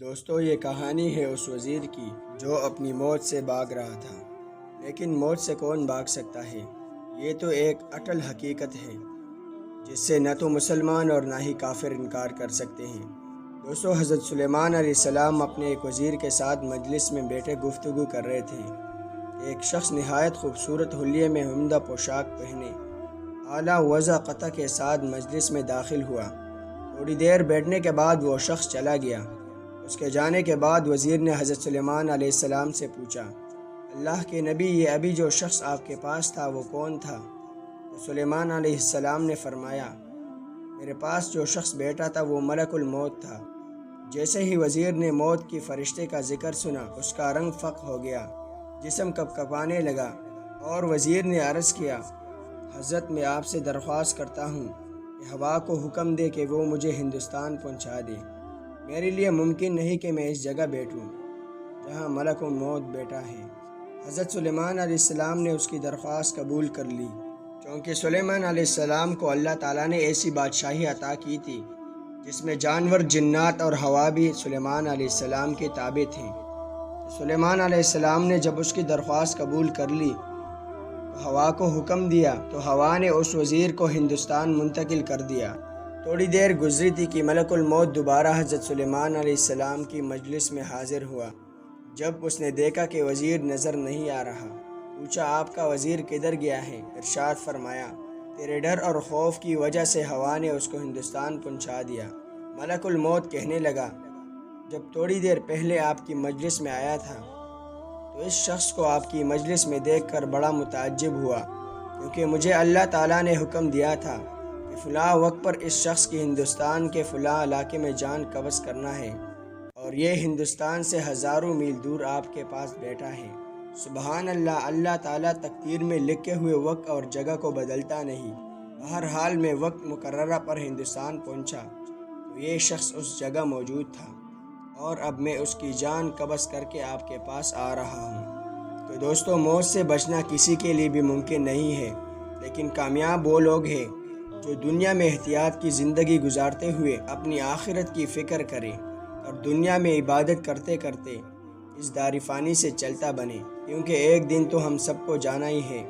دوستو، یہ کہانی ہے اس وزیر کی جو اپنی موت سے بھاگ رہا تھا، لیکن موت سے کون بھاگ سکتا ہے؟ یہ تو ایک اٹل حقیقت ہے جس سے نہ تو مسلمان اور نہ ہی کافر انکار کر سکتے ہیں۔ دوستو، حضرت سلیمان علیہ السلام اپنے ایک وزیر کے ساتھ مجلس میں بیٹھے گفتگو کر رہے تھے۔ ایک شخص نہایت خوبصورت حلیے میں عمدہ پوشاک پہنے اعلیٰ وضع قطع کے ساتھ مجلس میں داخل ہوا۔ تھوڑی دیر بیٹھنے کے بعد وہ شخص چلا گیا۔ اس کے جانے کے بعد وزیر نے حضرت سلیمان علیہ السلام سے پوچھا، اللہ کے نبی، یہ ابھی جو شخص آپ کے پاس تھا وہ کون تھا؟ تو سلیمان علیہ السلام نے فرمایا، میرے پاس جو شخص بیٹھا تھا وہ ملک الموت تھا۔ جیسے ہی وزیر نے موت کی فرشتے کا ذکر سنا، اس کا رنگ فق ہو گیا، جسم کپکپانے لگا، اور وزیر نے عرض کیا، حضرت، میں آپ سے درخواست کرتا ہوں کہ ہوا کو حکم دے کہ وہ مجھے ہندوستان پہنچا دے۔ میرے لیے ممکن نہیں کہ میں اس جگہ بیٹھوں جہاں ملک الموت بیٹھا ہے۔ حضرت سلیمان علیہ السلام نے اس کی درخواست قبول کر لی، کیونکہ سلیمان علیہ السلام کو اللہ تعالیٰ نے ایسی بادشاہی عطا کی تھی جس میں جانور، جنات اور ہوا بھی سلیمان علیہ السلام کے تابع تھے۔ سلیمان علیہ السلام نے جب اس کی درخواست قبول کر لی تو ہوا کو حکم دیا، تو ہوا نے اس وزیر کو ہندوستان منتقل کر دیا۔ تھوڑی دیر گزری تھی کہ ملک الموت دوبارہ حضرت سلیمان علیہ السلام کی مجلس میں حاضر ہوا۔ جب اس نے دیکھا کہ وزیر نظر نہیں آ رہا، پوچھا، آپ کا وزیر کدھر گیا ہے؟ ارشاد فرمایا، تیرے ڈر اور خوف کی وجہ سے ہوا نے اس کو ہندوستان پہنچا دیا۔ ملک الموت کہنے لگا، جب تھوڑی دیر پہلے آپ کی مجلس میں آیا تھا تو اس شخص کو آپ کی مجلس میں دیکھ کر بڑا متعجب ہوا، کیونکہ مجھے اللہ تعالیٰ نے حکم دیا تھا کہ فلاں وقت پر اس شخص کی ہندوستان کے فلاں علاقے میں جان قبض کرنا ہے، اور یہ ہندوستان سے ہزاروں میل دور آپ کے پاس بیٹھا ہے۔ سبحان اللہ، اللہ تعالیٰ تقدیر میں لکھے ہوئے وقت اور جگہ کو بدلتا نہیں۔ بہرحال میں وقت مقررہ پر ہندوستان پہنچا تو یہ شخص اس جگہ موجود تھا، اور اب میں اس کی جان قبض کر کے آپ کے پاس آ رہا ہوں۔ تو دوستو، موت سے بچنا کسی کے لیے بھی ممکن نہیں ہے، لیکن کامیاب وہ لوگ ہیں جو دنیا میں احتیاط کی زندگی گزارتے ہوئے اپنی آخرت کی فکر کریں اور دنیا میں عبادت کرتے کرتے اس دار فانی سے چلتا بنے، کیونکہ ایک دن تو ہم سب کو جانا ہی ہے۔